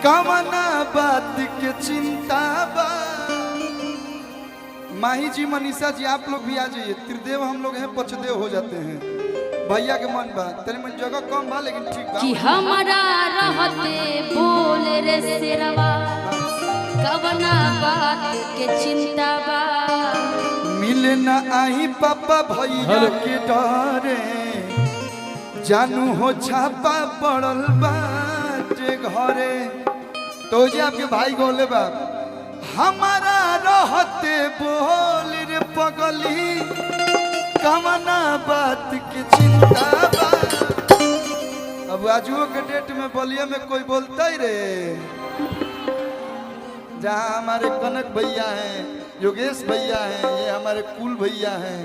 कवना बात के चिंता बा। माही जी, मनीषा जी, आप लोग भी आ जाइए। त्रिदेव हम लोग हैं, पचदेव हो जाते हैं। भैया के मन बा, तेरे मन जगह कम बा लेकिन ठीक बा कि हमारा रहते बोल रे शेरवा कवना बात के चिंता बा। मिले न आई पापा भैया के डरे जानू हो छापा पड़ल बाटे घरे। तो जी आपके भाई गोले बाप हमारा रहते बोल रे पगली कवना बात की चिंता बा। अब आजुओ के डेट में बलिया में कोई बोलता ही रे। जहाँ हमारे कनक भैया हैं, योगेश भैया हैं, ये हमारे कुल भैया हैं,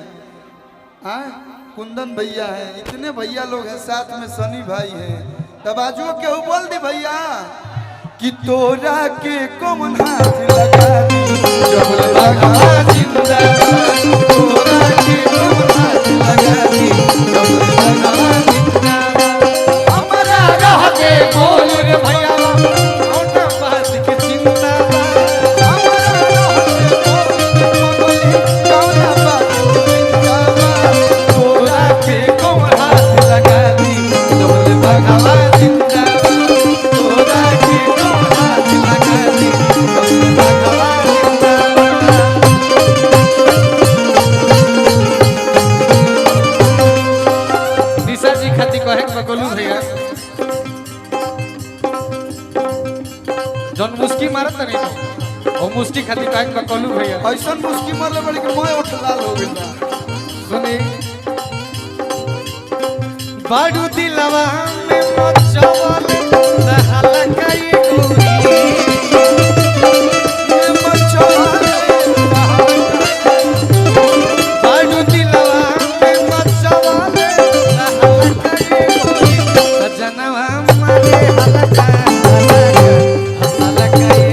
कुंदन भैया हैं, इतने भैया लोग हैं, साथ में सनी भाई हैं। तब आजुओ केहू बोल दी भैया कि तोरा के कौन हाथ लगा दी जब लगा जिंदा, तोरा के कौन हाथ लगा दी जब लगा जिंदा। हमारा रहते बोल रे भैया कौन बात की चिंता बा। हमारा रहते बोल रे कौन बात की चिंता बा। तोरा के कौन हाथ लगा दी जब लगा जिंदा, तोरा के कौन हाथ लगा दी जब लगा जिंदा। निशा जी खाती कहे बकोलू भैया जौन मुस्की मारत नहीं वो मुस्की खाती कहे बकोलू भैया ऐसा मुस्की मारले बड़ी कि मैं उठ लाल हो गइल बा। सुनी बाडू दिलवा में मचवल रहल कई गोरी बाडू दिलवा में मचवल रहल कई गोरी जनवा मारे हलका हसल कई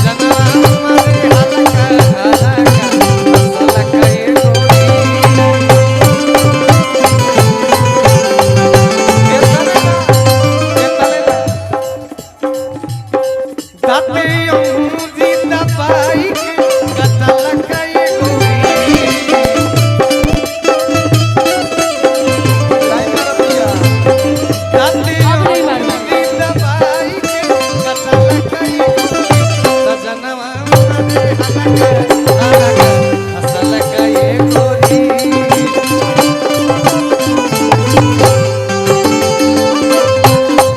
जनवा मारे हलका हसल कई गोरी। दाते अंगूरी दबाई के कतल कई गोरी। दाते अंगूरी दबाई के कतल कई गोरी। सजनवा मारे हलका हलका हसल कई गोरी।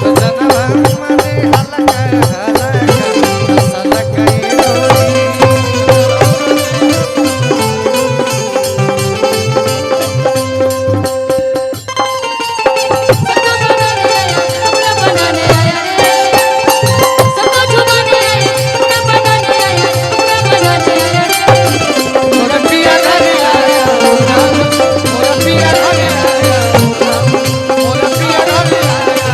सजनवा मारे हलका हलका हसल कई गोरी। मोरा पिया घरे आया मोरा पिया घरे आया मोरा पिया घरे आया।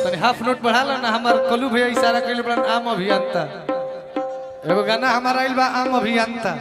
तनी हाफ नोट बढ़ा लो ना। हमार कलू भैया इशारा कइले बड़न आम अभियंता। एगो गाना हमारा आइल बा आम अभियंता।